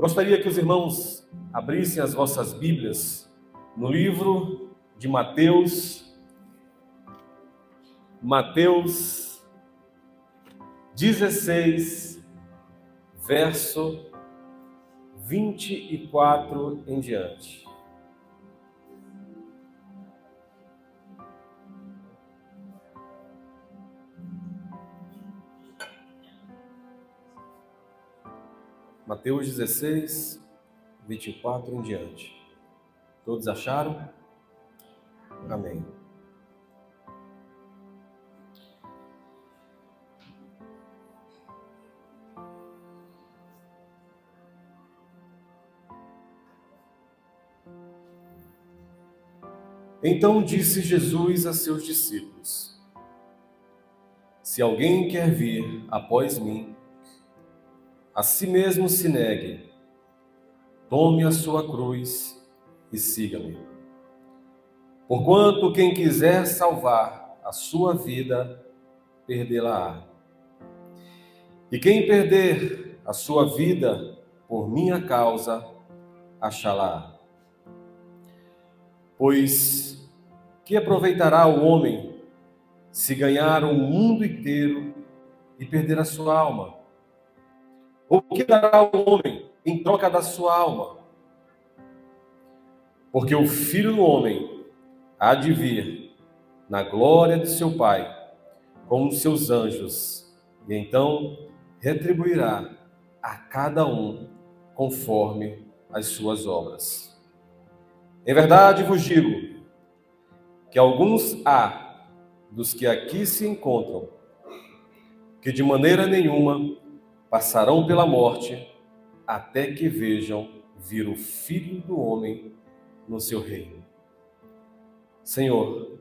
Gostaria que os irmãos abrissem as vossas Bíblias no livro de Mateus 16, verso 24 em diante. Mateus 16, 24 em diante. Todos acharam? Amém. Então disse Jesus a seus discípulos: Se alguém quer vir após mim, a si mesmo se negue, tome a sua cruz e siga-me. Porquanto quem quiser salvar a sua vida, perdê-la-á. E quem perder a sua vida por minha causa, achá-la-á. Pois que aproveitará o homem se ganhar o mundo inteiro e perder a sua alma? Ou que dará o homem em troca da sua alma? Porque o Filho do Homem há de vir na glória de seu Pai com os seus anjos, e então retribuirá a cada um conforme as suas obras. Em verdade vos digo que alguns há dos que aqui se encontram que de maneira nenhuma passarão pela morte até que vejam vir o Filho do Homem no seu reino. Senhor,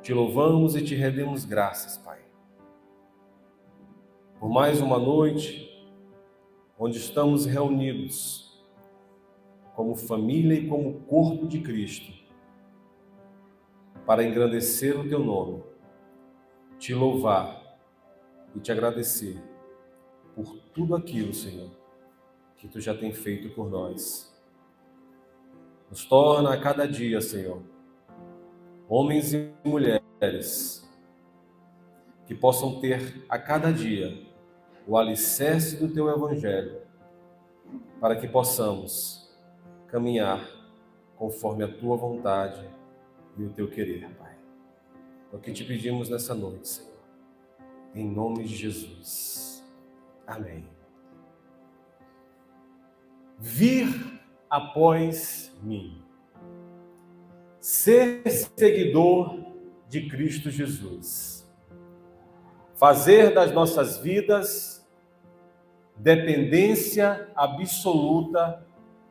te louvamos e te rendemos graças, Pai, por mais uma noite onde estamos reunidos como família e como corpo de Cristo para engrandecer o teu nome, te louvar e te agradecer por tudo aquilo, Senhor, que tu já tem feito por nós. Nos torna a cada dia, Senhor, homens e mulheres que possam ter a cada dia o alicerce do teu evangelho, para que possamos caminhar conforme a tua vontade e o teu querer, Pai. É o que te pedimos nessa noite, Senhor, em nome de Jesus. Amém. Vir após mim. Ser seguidor de Cristo Jesus. Fazer das nossas vidas dependência absoluta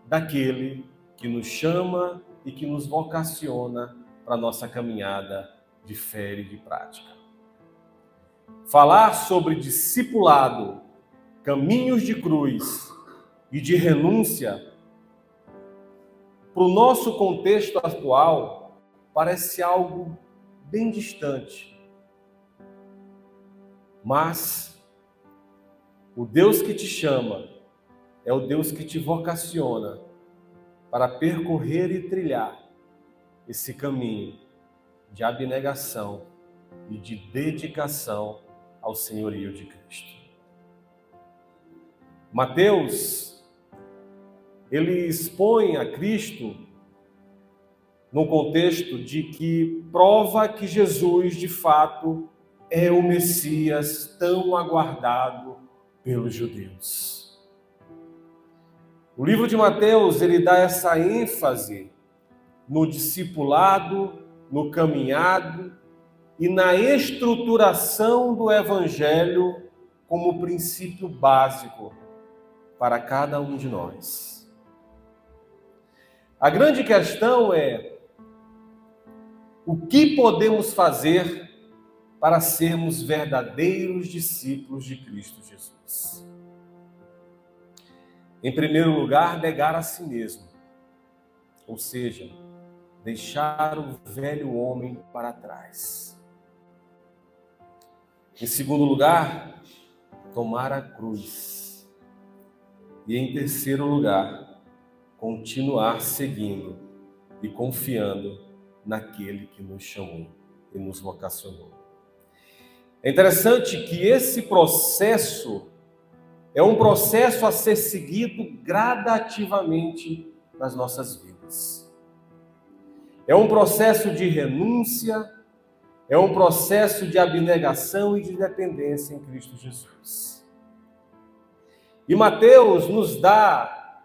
daquele que nos chama e que nos vocaciona para a nossa caminhada de fé e de prática. Falar sobre discipulado, caminhos de cruz e de renúncia, para o nosso contexto atual, parece algo bem distante. Mas o Deus que te chama é o Deus que te vocaciona para percorrer e trilhar esse caminho de abnegação e de dedicação ao senhorio de Cristo. Mateus, ele expõe a Cristo no contexto de que prova que Jesus, de fato, é o Messias tão aguardado pelos judeus. O livro de Mateus, ele dá essa ênfase no discipulado, no caminhado e na estruturação do evangelho como princípio básico para cada um de nós. A grande questão é: o que podemos fazer para sermos verdadeiros discípulos de Cristo Jesus? Em primeiro lugar, negar a si mesmo, ou seja, deixar o velho homem para trás. Em segundo lugar, tomar a cruz. E em terceiro lugar, continuar seguindo e confiando naquele que nos chamou e nos vocacionou. É interessante que esse processo é um processo a ser seguido gradativamente nas nossas vidas. É um processo de renúncia, é um processo de abnegação e de dependência em Cristo Jesus. E Mateus nos dá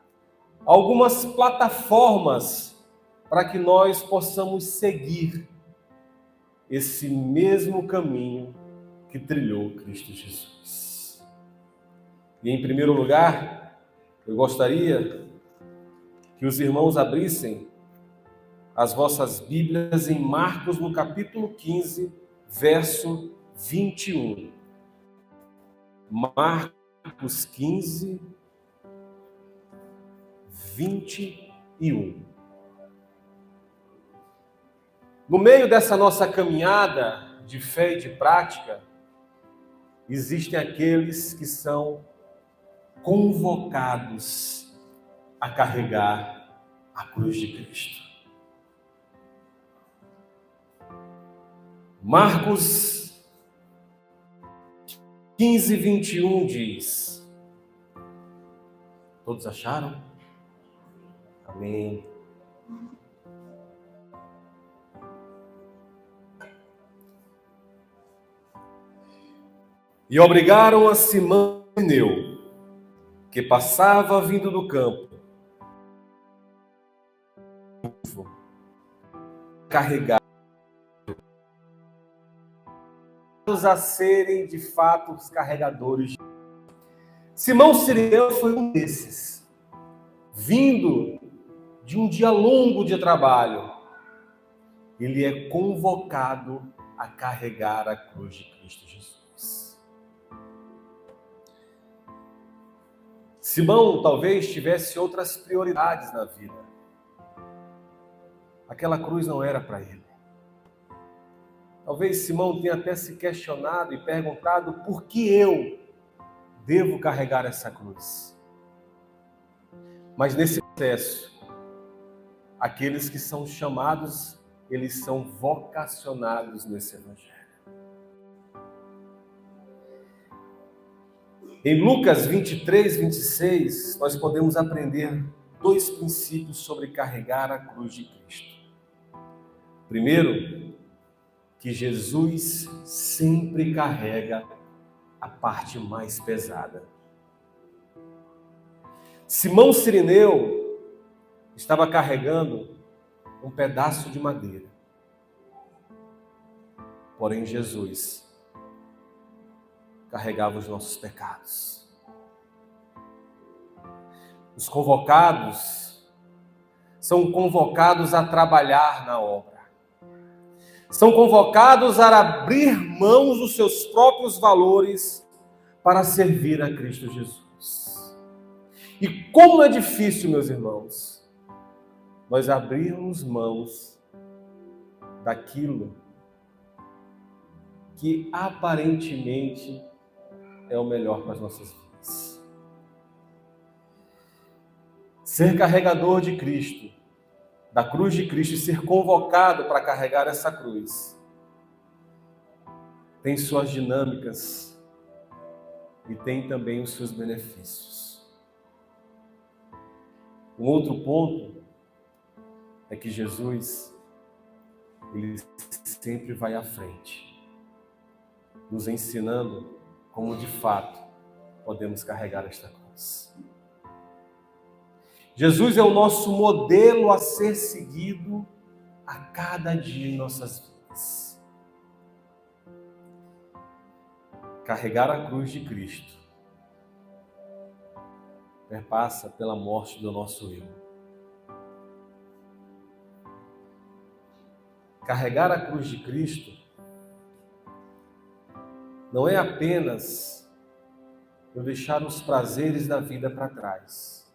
algumas plataformas para que nós possamos seguir esse mesmo caminho que trilhou Cristo Jesus. E em primeiro lugar, eu gostaria que os irmãos abrissem as vossas Bíblias em Marcos, no capítulo 15, verso 21. Marcos 15, 21. No meio dessa nossa caminhada de fé e de prática, existem aqueles que são convocados a carregar a cruz de Cristo. Marcos 15, 21 diz: todos acharam? Amém. E obrigaram a Simão Pneu, que passava vindo do campo, carregar a serem de fato os carregadores. Simão Cirineu foi um desses, vindo de um dia longo de trabalho. Ele é convocado a carregar a cruz de Cristo Jesus. Simão talvez tivesse outras prioridades na vida. Aquela cruz não era para ele. Talvez Simão tenha até se questionado e perguntado: por que eu devo carregar essa cruz? Mas nesse processo, aqueles que são chamados, eles são vocacionados nesse evangelho. Em Lucas 23, 26, nós podemos aprender dois princípios sobre carregar a cruz de Cristo. Primeiro, que Jesus sempre carrega a parte mais pesada. Simão Cirineu estava carregando um pedaço de madeira. Porém, Jesus carregava os nossos pecados. Os convocados são convocados a trabalhar na obra. São convocados a abrir mãos dos seus próprios valores para servir a Cristo Jesus. E como é difícil, meus irmãos, nós abrirmos mãos daquilo que aparentemente é o melhor para as nossas vidas. Ser carregador de Cristo, da cruz de Cristo, e ser convocado para carregar essa cruz, tem suas dinâmicas e tem também os seus benefícios. Um outro ponto é que Jesus, ele sempre vai à frente, nos ensinando como de fato podemos carregar esta cruz. Jesus é o nosso modelo a ser seguido a cada dia em nossas vidas. Carregar a cruz de Cristo perpassa pela morte do nosso eu. Carregar a cruz de Cristo não é apenas eu deixar os prazeres da vida para trás,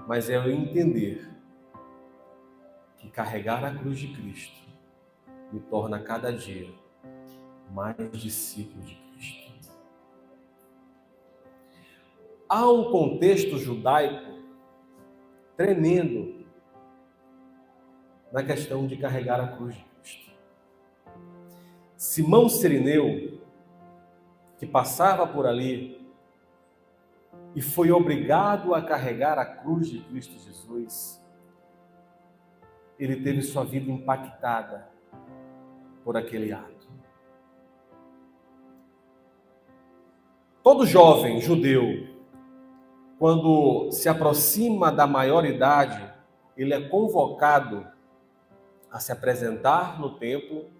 mas é eu entender que carregar a cruz de Cristo me torna a cada dia mais discípulo de Cristo. Há um contexto judaico tremendo na questão de carregar a cruz de Cristo. Simão Cirineu, que passava por ali e foi obrigado a carregar a cruz de Cristo Jesus, ele teve sua vida impactada por aquele ato. Todo jovem judeu, quando se aproxima da maioridade, ele é convocado a se apresentar no templo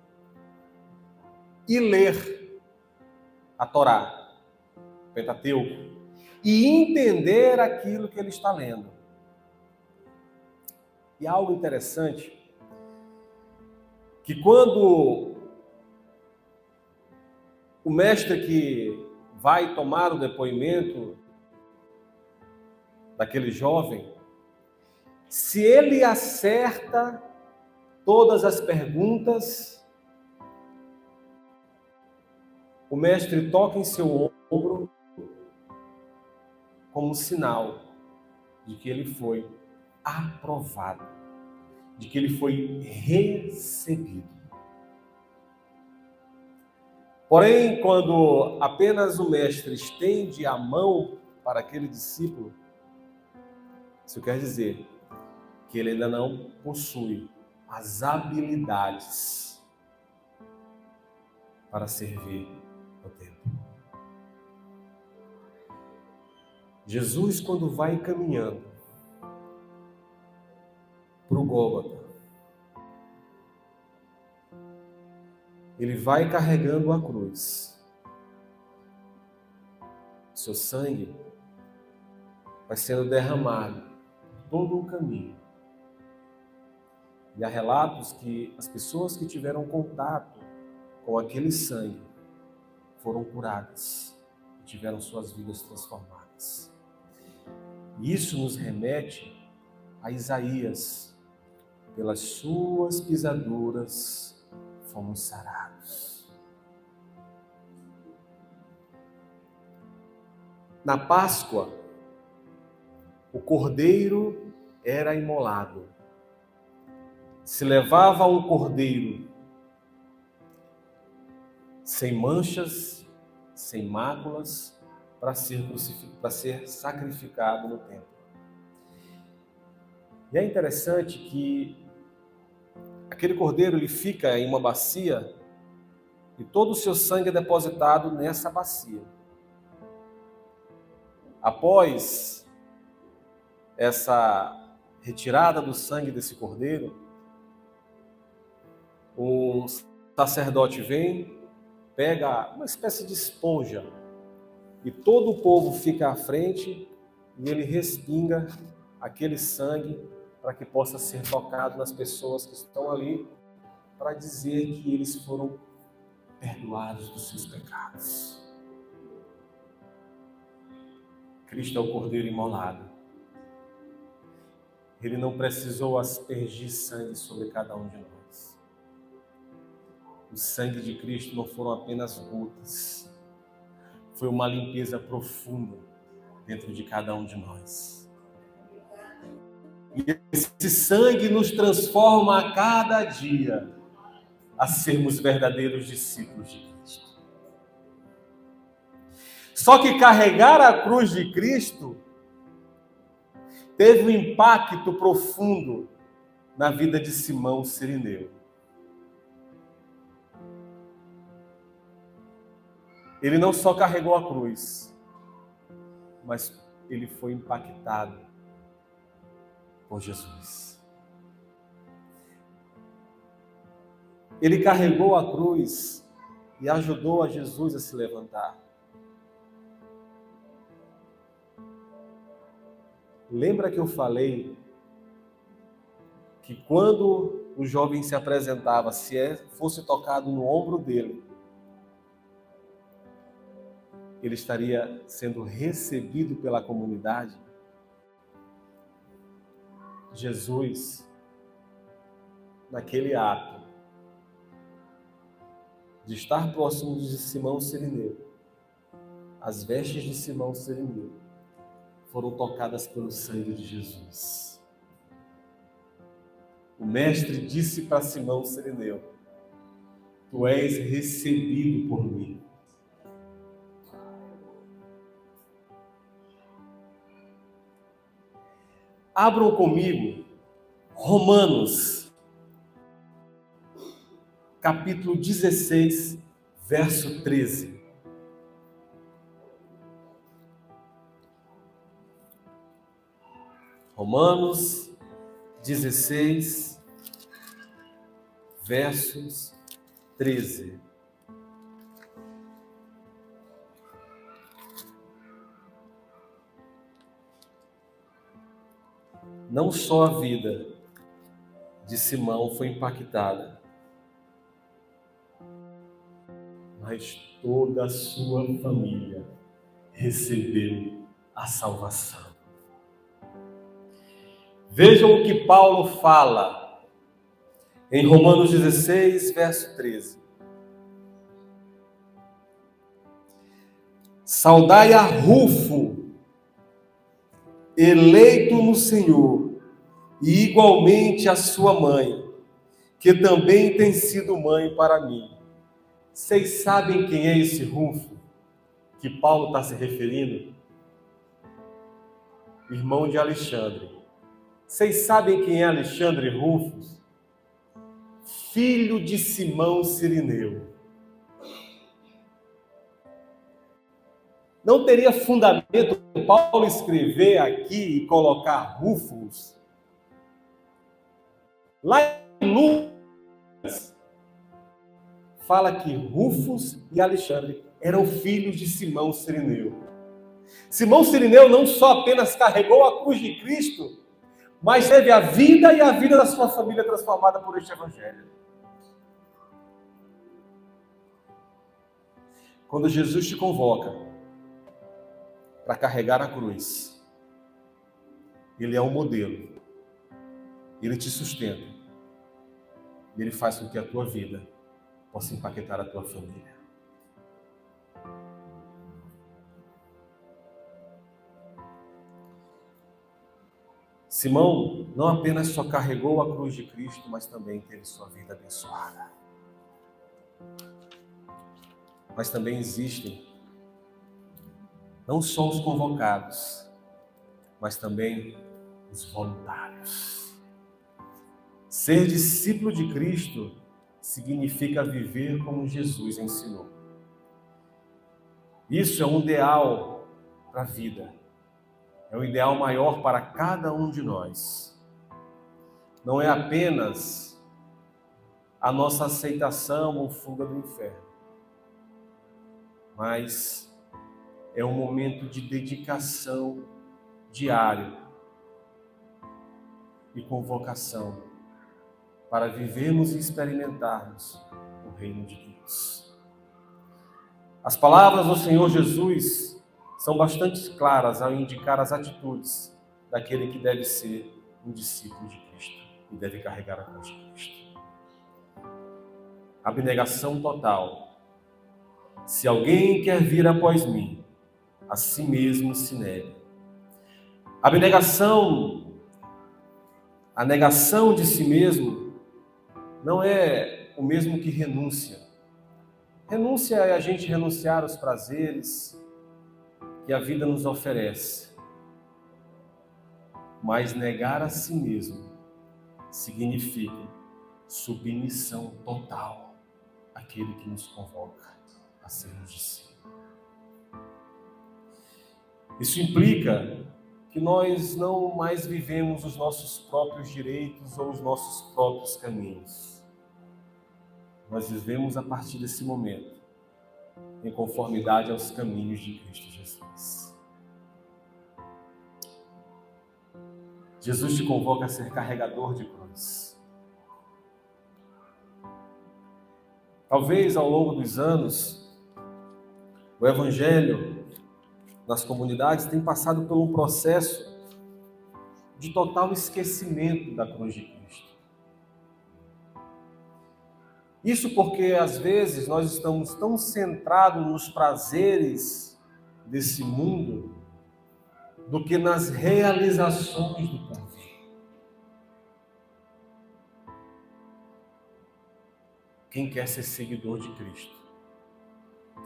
e ler a Torá, o Pentateuco, e entender aquilo que ele está lendo. E algo interessante, que quando o mestre que vai tomar o depoimento daquele jovem, se ele acerta todas as perguntas, o mestre toca em seu ombro como sinal de que ele foi aprovado, de que ele foi recebido. Porém, quando apenas o mestre estende a mão para aquele discípulo, isso quer dizer que ele ainda não possui as habilidades para servir no templo. Jesus, quando vai caminhando para o Gólgota, ele vai carregando a cruz. Seu sangue vai sendo derramado por todo o caminho. E há relatos que as pessoas que tiveram contato com aquele sangue foram curadas, tiveram suas vidas transformadas. E isso nos remete a Isaías: pelas suas pisaduras fomos sarados. Na Páscoa, o cordeiro era imolado. Se levava um cordeiro sem manchas, sem máculas, para ser sacrificado no templo. E é interessante que aquele cordeiro ele fica em uma bacia e todo o seu sangue é depositado nessa bacia. Após essa retirada do sangue desse cordeiro, o sacerdote vem, pega uma espécie de esponja e todo o povo fica à frente e ele respinga aquele sangue para que possa ser tocado nas pessoas que estão ali, para dizer que eles foram perdoados dos seus pecados. Cristo é o Cordeiro imolado. Ele não precisou aspergir sangue sobre cada um de nós. O sangue de Cristo não foram apenas gotas, foi uma limpeza profunda dentro de cada um de nós. E esse sangue nos transforma a cada dia a sermos verdadeiros discípulos de Cristo. Só que carregar a cruz de Cristo teve um impacto profundo na vida de Simão Cirineu. Ele não só carregou a cruz, mas ele foi impactado por Jesus. Ele carregou a cruz e ajudou a Jesus a se levantar. Lembra que eu falei que quando o jovem se apresentava, se fosse tocado no ombro dele, ele estaria sendo recebido pela comunidade? Jesus, naquele ato de estar próximo de Simão Cirineu, as vestes de Simão Cirineu, foram tocadas pelo sangue de Jesus. O mestre disse para Simão Sirineu: tu és recebido por mim. Abram comigo Romanos, capítulo 16, verso 13. Romanos 16, versos 13. Não só a vida de Simão foi impactada, mas toda a sua família recebeu a salvação. Vejam o que Paulo fala em Romanos 16, verso 13. Saudai a Rufo, eleito no Senhor, e igualmente a sua mãe, que também tem sido mãe para mim. Vocês sabem quem é esse Rufo que Paulo está se referindo? Irmão de Alexandre. Vocês sabem quem é Alexandre Rufus? Filho de Simão Sirineu. Não teria fundamento Paulo escrever aqui e colocar Rufus? Lá em Lucas, fala que Rufus e Alexandre eram filhos de Simão Sirineu. Simão Sirineu não só apenas carregou a cruz de Cristo, mas teve a vida e a vida da sua família transformada por este evangelho. Quando Jesus te convoca para carregar a cruz, Ele é um modelo, Ele te sustenta, e Ele faz com que a tua vida possa impactar a tua família. Simão não apenas só carregou a cruz de Cristo, mas também teve sua vida abençoada. Mas também existem não só os convocados, mas também os voluntários. Ser discípulo de Cristo significa viver como Jesus ensinou. Isso é um ideal para a vida. É um ideal maior para cada um de nós. Não é apenas a nossa aceitação ou fuga do inferno, mas é um momento de dedicação diário e convocação para vivermos e experimentarmos o reino de Deus. As palavras do Senhor Jesus são bastante claras ao indicar as atitudes daquele que deve ser um discípulo de Cristo e deve carregar a cruz de Cristo. Abnegação total. Se alguém quer vir após mim, a si mesmo se negue. Abnegação, a negação de si mesmo, não é o mesmo que renúncia. Renúncia é a gente renunciar aos prazeres que a vida nos oferece. Mas negar a si mesmo significa submissão total àquele que nos convoca a sermos discípulos. Isso implica que nós não mais vivemos os nossos próprios direitos ou os nossos próprios caminhos. Nós vivemos a partir desse momento em conformidade aos caminhos de Cristo Jesus. Jesus te convoca a ser carregador de cruz. Talvez ao longo dos anos, o Evangelho nas comunidades tem passado por um processo de total esquecimento da cruz de Cristo. Isso porque, às vezes, nós estamos tão centrados nos prazeres desse mundo, do que nas realizações do povo. Quem quer ser seguidor de Cristo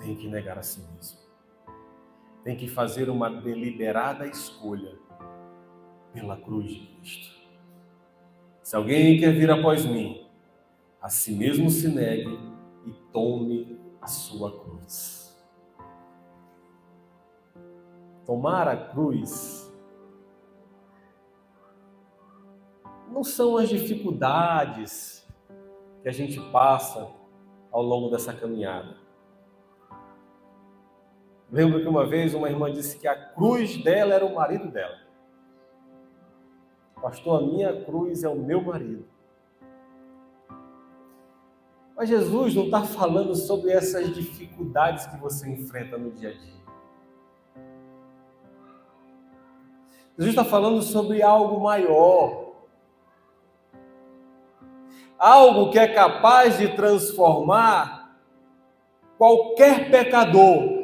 tem que negar a si mesmo. Tem que fazer uma deliberada escolha pela cruz de Cristo. Se alguém quer vir após mim, a si mesmo se negue e tome a sua cruz. Tomar a cruz não são as dificuldades que a gente passa ao longo dessa caminhada. Lembro que uma vez uma irmã disse que a cruz dela era o marido dela. Pastor, a minha cruz é o meu marido. Mas Jesus não está falando sobre essas dificuldades que você enfrenta no dia a dia. Jesus está falando sobre algo maior. Algo que é capaz de transformar qualquer pecador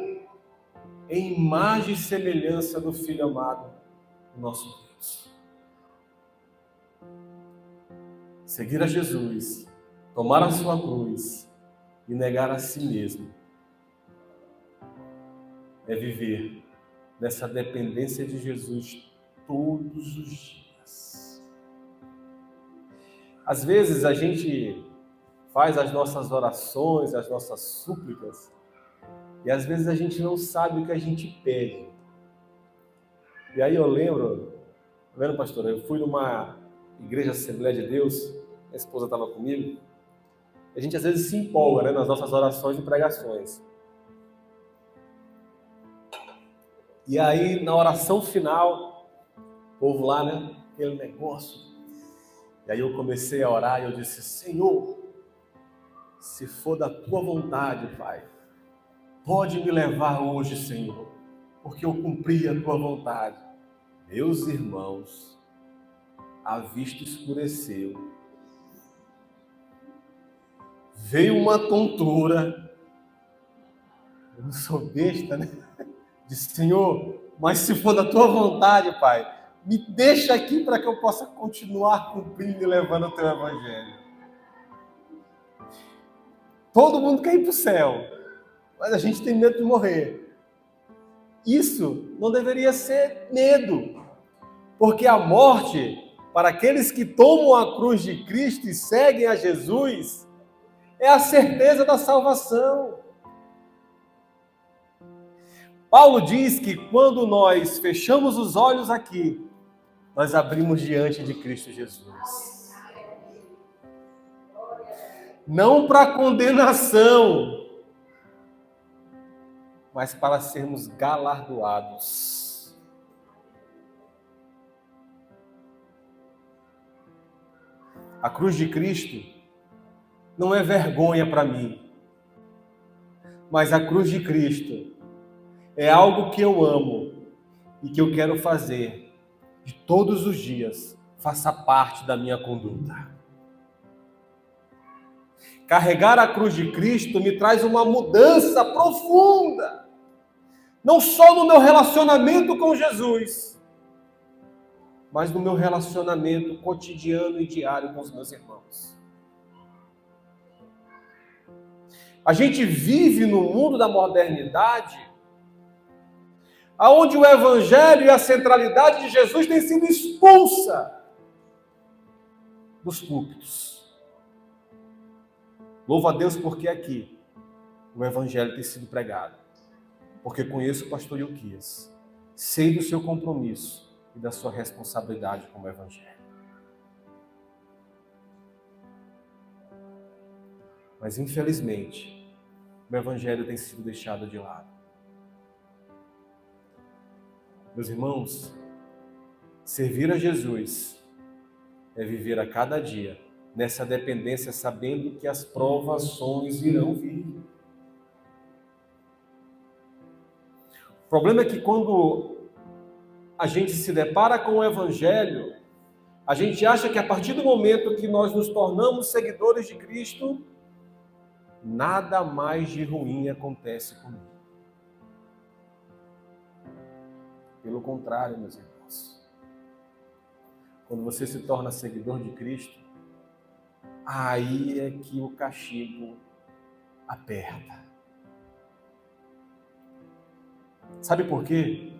em imagem e semelhança do Filho amado do nosso Deus. Seguir a Jesus, tomar a sua cruz e negar a si mesmo é viver nessa dependência de Jesus todos os dias. Às vezes a gente faz as nossas orações, as nossas súplicas, e às vezes a gente não sabe o que a gente pede. E aí eu lembro, tá vendo, pastor? Eu fui numa igreja Assembleia de Deus, minha esposa estava comigo, e a gente às vezes se empolga, né, nas nossas orações e pregações. E aí, na oração final, o povo lá, né, aquele negócio. E aí eu comecei a orar e eu disse: Senhor, se for da tua vontade, Pai, pode me levar hoje, Senhor, porque eu cumpri a tua vontade. Meus irmãos, a vista escureceu. Veio uma tontura. Eu não sou besta, né? Disse: Senhor, mas se for da tua vontade, Pai, me deixa aqui para que eu possa continuar cumprindo e levando o teu evangelho. Todo mundo quer ir para o céu, mas a gente tem medo de morrer. Isso não deveria ser medo, porque a morte, para aqueles que tomam a cruz de Cristo e seguem a Jesus, é a certeza da salvação. Paulo diz que quando nós fechamos os olhos aqui, nós abrimos diante de Cristo Jesus. Não para condenação, mas para sermos galardoados. A cruz de Cristo não é vergonha para mim, mas a cruz de Cristo é algo que eu amo e que eu quero fazer de todos os dias, faça parte da minha conduta. Carregar a cruz de Cristo me traz uma mudança profunda, não só no meu relacionamento com Jesus, mas no meu relacionamento cotidiano e diário com os meus irmãos. A gente vive no mundo da modernidade, onde o Evangelho e a centralidade de Jesus têm sido expulsa dos púlpitos. Louvo a Deus porque aqui o Evangelho tem sido pregado. Porque conheço o pastor Ilquias, sei do seu compromisso e da sua responsabilidade com o Evangelho. Mas infelizmente, o Evangelho tem sido deixado de lado. Meus irmãos, servir a Jesus é viver a cada dia nessa dependência, sabendo que as provações irão vir. O problema é que quando a gente se depara com o Evangelho, a gente acha que a partir do momento que nós nos tornamos seguidores de Cristo, nada mais de ruim acontece comigo. Pelo contrário, meus irmãos, quando você se torna seguidor de Cristo, aí é que o castigo aperta. Sabe por quê?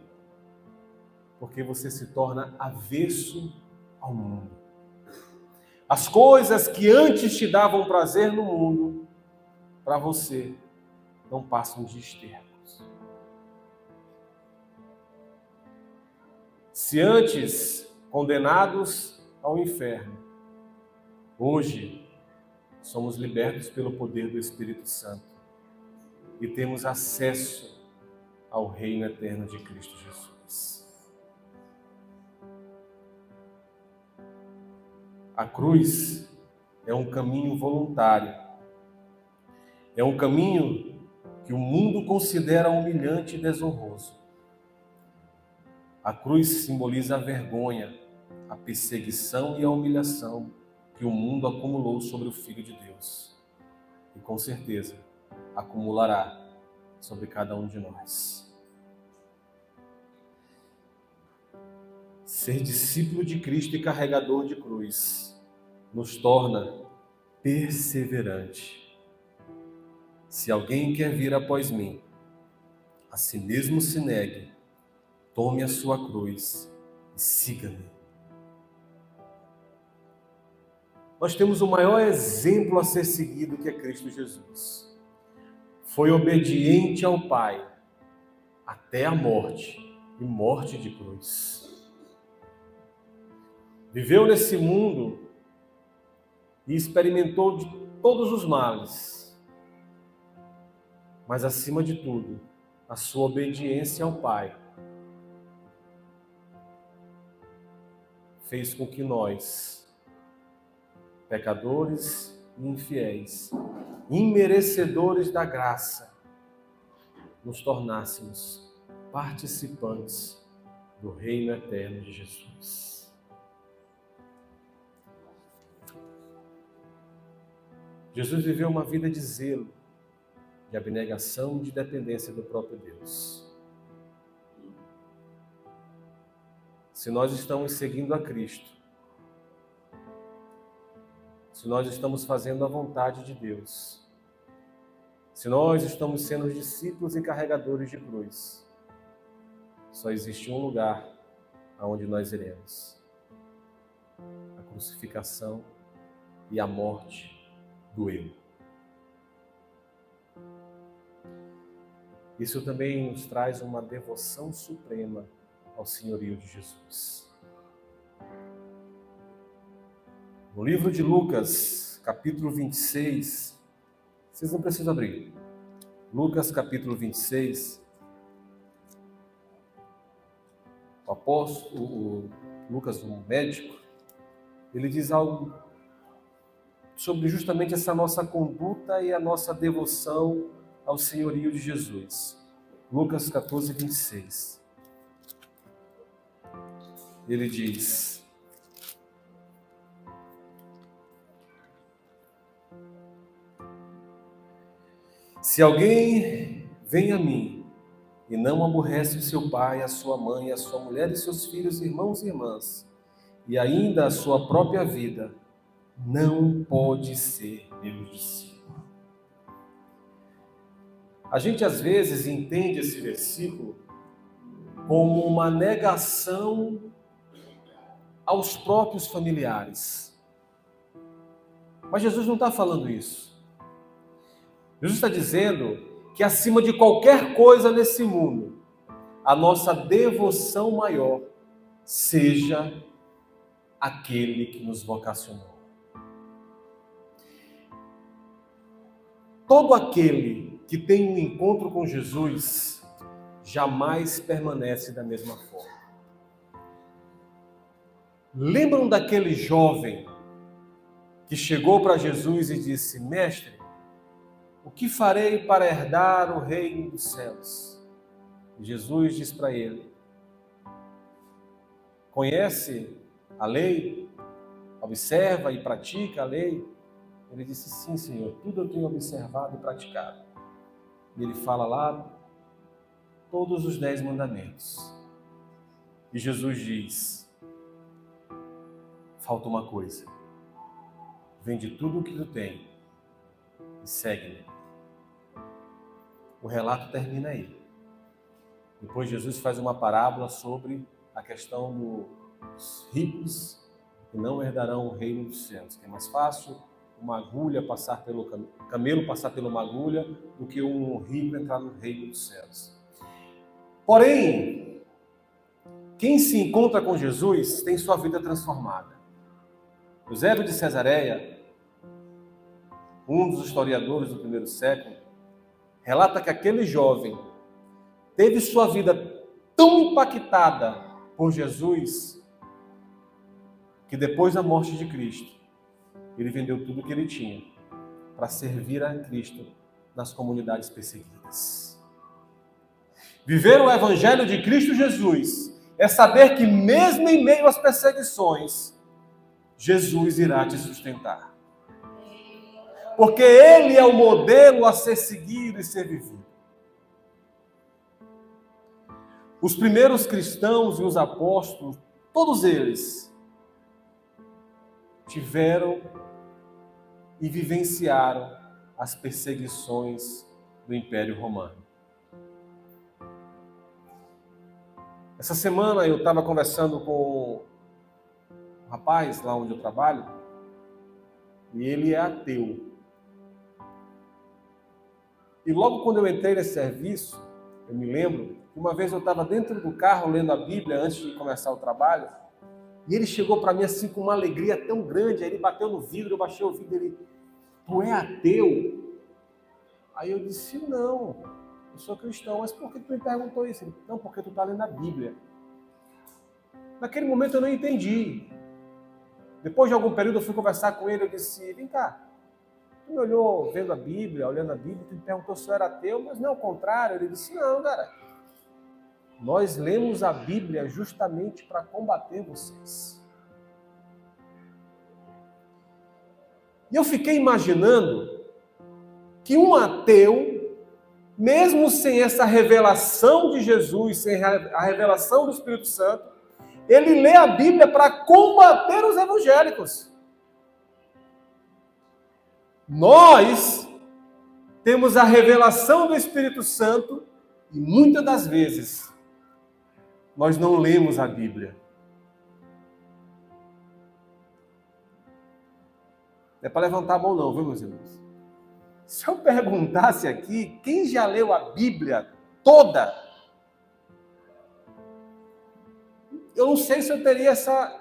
Porque você se torna avesso ao mundo. As coisas que antes te davam prazer no mundo, para você, não passam de estercos. Se antes condenados ao inferno, hoje somos libertos pelo poder do Espírito Santo e temos acesso ao reino eterno de Cristo Jesus. A cruz é um caminho voluntário. É um caminho que o mundo considera humilhante e desonroso. A cruz simboliza a vergonha, a perseguição e a humilhação que o mundo acumulou sobre o Filho de Deus. E com certeza acumulará sobre cada um de nós. Ser discípulo de Cristo e carregador de cruz nos torna perseverante. Se alguém quer vir após mim, a si mesmo se negue, tome a sua cruz e siga-me. Nós temos o maior exemplo a ser seguido, que é Cristo Jesus. Foi obediente ao Pai até a morte, e morte de cruz. Viveu nesse mundo e experimentou de todos os males, mas acima de tudo, a sua obediência ao Pai fez com que nós, pecadores e infiéis, imerecedores da graça, nos tornássemos participantes do reino eterno de Jesus. Jesus viveu uma vida de zelo, de abnegação e de dependência do próprio Deus. Se nós estamos seguindo a Cristo, se nós estamos fazendo a vontade de Deus, se nós estamos sendo discípulos e carregadores de cruz, só existe um lugar aonde nós iremos: a crucificação e a morte do eu. Isso também nos traz uma devoção suprema ao senhorio de Jesus. No livro de Lucas, capítulo 26, vocês não precisam abrir. Lucas, capítulo 26, o apóstolo, Lucas, um médico, ele diz algo sobre justamente essa nossa conduta e a nossa devoção ao senhorio de Jesus. Lucas 14, 26. Ele diz: se alguém vem a mim e não aborrece o seu pai, a sua mãe, a sua mulher e seus filhos, irmãos e irmãs, e ainda a sua própria vida, não pode ser meu discípulo. A gente às vezes entende esse versículo como uma negação aos próprios familiares. Mas Jesus não está falando isso. Jesus está dizendo que acima de qualquer coisa nesse mundo, a nossa devoção maior seja aquele que nos vocacionou. Todo aquele que tem um encontro com Jesus jamais permanece da mesma forma. Lembram daquele jovem que chegou para Jesus e disse: mestre, o que farei para herdar o reino dos céus? E Jesus diz para ele: conhece a lei? Observa e pratica a lei? Ele disse: sim, Senhor, tudo eu tenho observado e praticado. E ele fala lá todos os 10 mandamentos. E Jesus diz: falta uma coisa. Vende tudo o que tu tem e segue-me. O relato termina aí. Depois Jesus faz uma parábola sobre a questão dos ricos que não herdarão o reino dos céus. Que é mais fácil uma agulha passar pelo camelo passar por uma agulha do que um rico entrar no reino dos céus. Porém, quem se encontra com Jesus tem sua vida transformada. Eusébio de Cesareia, um dos historiadores do primeiro século, relata que aquele jovem teve sua vida tão impactada por Jesus que depois da morte de Cristo, ele vendeu tudo o que ele tinha para servir a Cristo nas comunidades perseguidas. Viver o Evangelho de Cristo Jesus é saber que mesmo em meio às perseguições, Jesus irá te sustentar. Porque Ele é o modelo a ser seguido e ser vivido. Os primeiros cristãos e os apóstolos, todos eles tiveram e vivenciaram as perseguições do Império Romano. Essa semana eu estava conversando com um rapaz lá onde eu trabalho, e ele é ateu. E logo quando eu entrei nesse serviço, eu me lembro que uma vez eu estava dentro do carro lendo a Bíblia antes de começar o trabalho, e ele chegou para mim assim com uma alegria tão grande, aí ele bateu no vidro, eu baixei o vidro, ele: tu é ateu? Aí eu disse: não, eu sou cristão. Mas por que tu me perguntou isso? Ele: não, porque tu está lendo a Bíblia. Naquele momento eu não entendi. Depois de algum período eu fui conversar com ele, eu disse: vem cá, tu me olhou vendo a Bíblia, olhando a Bíblia, tu me perguntou se eu era ateu, mas não é o contrário. Ele disse: não, cara, nós lemos a Bíblia justamente para combater vocês. E eu fiquei imaginando que um ateu, mesmo sem essa revelação de Jesus, sem a revelação do Espírito Santo, ele lê a Bíblia para combater os evangélicos. Nós temos a revelação do Espírito Santo e muitas das vezes nós não lemos a Bíblia. Não é para levantar a mão não, viu, meus irmãos? Se eu perguntasse aqui, quem já leu a Bíblia toda, eu não sei se eu teria essa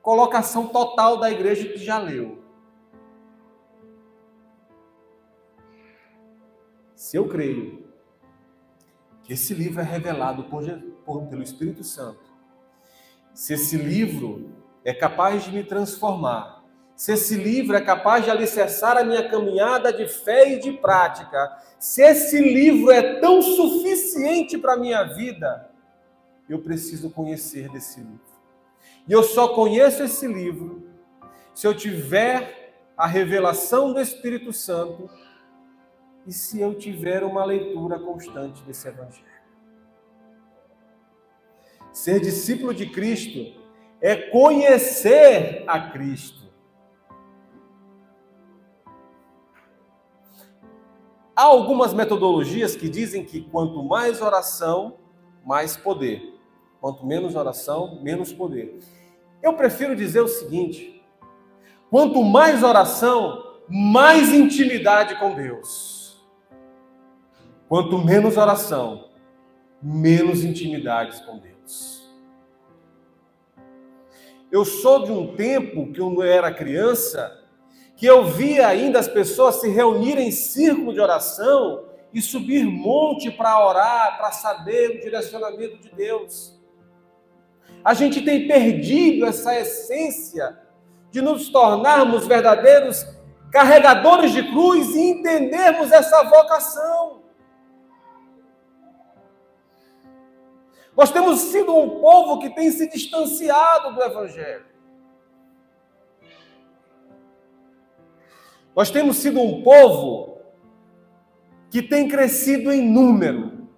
colocação total da igreja que já leu. Se eu creio que esse livro é revelado pelo Espírito Santo, se esse livro é capaz de me transformar, se esse livro é capaz de alicerçar a minha caminhada de fé e de prática, se esse livro é tão suficiente para a minha vida, eu preciso conhecer desse livro. E eu só conheço esse livro se eu tiver a revelação do Espírito Santo e se eu tiver uma leitura constante desse Evangelho. Ser discípulo de Cristo é conhecer a Cristo. Há algumas metodologias que dizem que quanto mais oração, mais poder. Quanto menos oração, menos poder. Eu prefiro dizer o seguinte: quanto mais oração, mais intimidade com Deus. Quanto menos oração, menos intimidades com Deus. Eu sou de um tempo que eu era criança, que eu via ainda as pessoas se reunirem em círculo de oração e subir monte para orar, para saber o direcionamento de Deus. A gente tem perdido essa essência de nos tornarmos verdadeiros carregadores de cruz e entendermos essa vocação. Nós temos sido um povo que tem se distanciado do Evangelho. Nós temos sido um povo que tem crescido em número,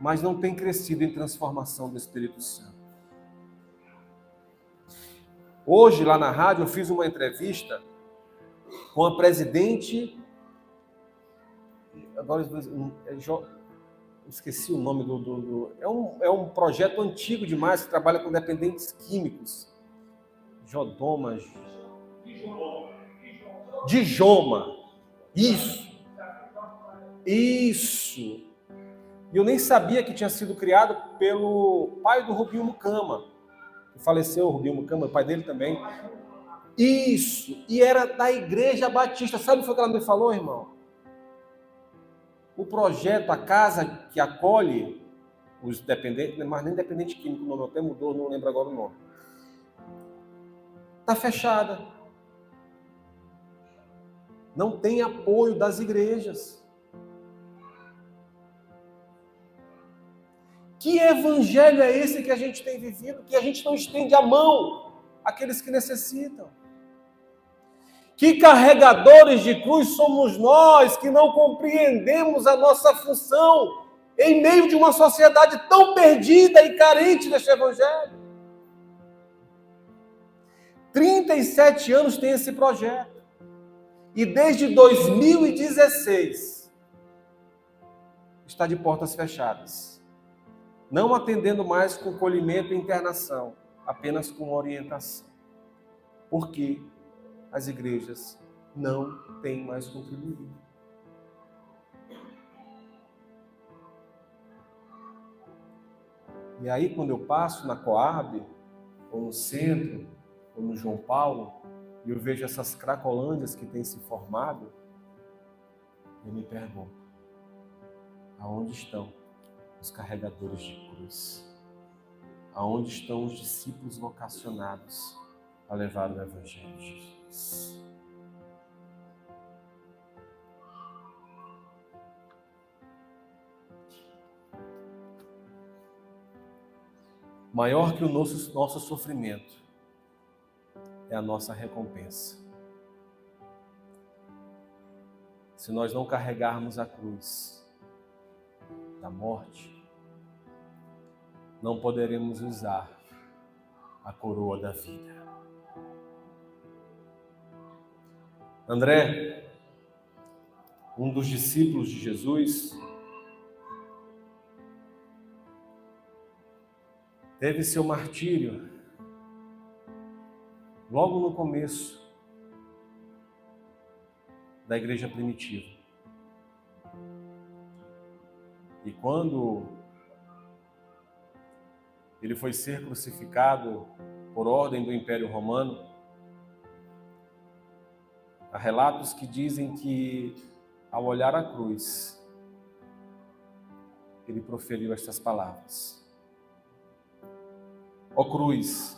mas não tem crescido em transformação do Espírito Santo. Hoje, lá na rádio, eu fiz uma entrevista com a presidente, agora esqueci o nome é um projeto antigo demais, que trabalha com dependentes químicos. Djoma. Isso. E eu nem sabia que tinha sido criado pelo pai do Rubinho Mucama, que faleceu, o Rubinho Mucama, o pai dele também. Isso. E era da Igreja Batista. Sabe o que foi que ela me falou, irmão? O projeto, a casa que acolhe os dependentes, mas nem dependente químico, o nome até mudou, não lembro agora o nome. Está fechada. Não tem apoio das igrejas. Que evangelho é esse que a gente tem vivido, que a gente não estende a mão àqueles que necessitam? Que carregadores de cruz somos nós que não compreendemos a nossa função em meio de uma sociedade tão perdida e carente deste evangelho? 37 anos tem esse projeto. E desde 2016 está de portas fechadas. Não atendendo mais com colhimento e internação, apenas com orientação. Porque as igrejas não têm mais contribuído. E aí, quando eu passo na Coab, ou no centro, ou no João Paulo, e eu vejo essas cracolândias que têm se formado, eu me pergunto, aonde estão os carregadores de cruz? Aonde estão os discípulos vocacionados a levar o Evangelho de Jesus? Maior que o nosso sofrimento é a nossa recompensa. Se nós não carregarmos a cruz da morte, não poderemos usar a coroa da vida. André, um dos discípulos de Jesus, teve seu martírio logo no começo da igreja primitiva. E quando ele foi ser crucificado por ordem do Império Romano, há relatos que dizem que, ao olhar a cruz, ele proferiu estas palavras: ó cruz,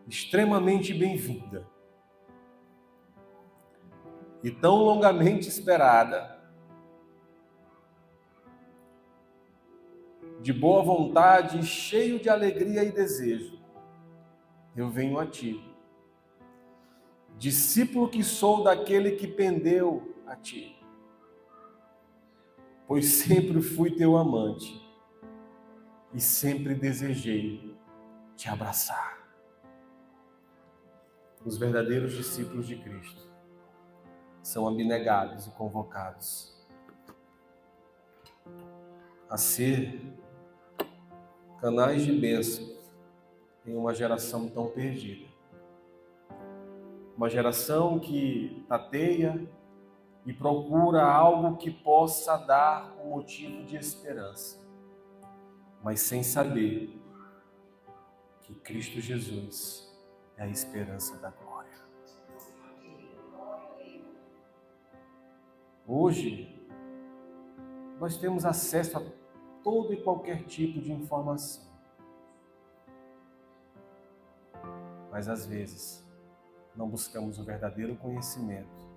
extremamente bem-vinda e tão longamente esperada, de boa vontade, cheio de alegria e desejo, eu venho a ti, discípulo que sou daquele que pendeu a ti, pois sempre fui teu amante e sempre desejei te abraçar. Os verdadeiros discípulos de Cristo são abnegados e convocados a ser canais de bênção em uma geração tão perdida. Uma geração que tateia e procura algo que possa dar um motivo de esperança, mas sem saber que Cristo Jesus é a esperança da glória. Hoje, nós temos acesso a todo e qualquer tipo de informação. Mas às vezes, não buscamos o verdadeiro conhecimento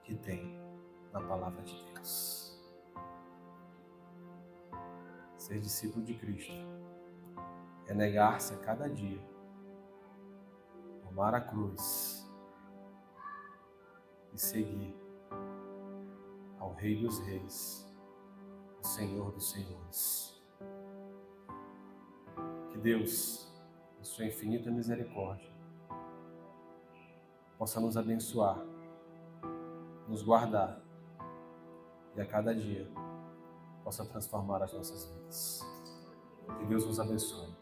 que tem na palavra de Deus. Ser discípulo de Cristo é negar-se a cada dia, tomar a cruz e seguir ao Rei dos Reis o Senhor dos Senhores. Que Deus, em sua infinita misericórdia, possa nos abençoar, nos guardar e a cada dia possa transformar as nossas vidas. Que Deus nos abençoe.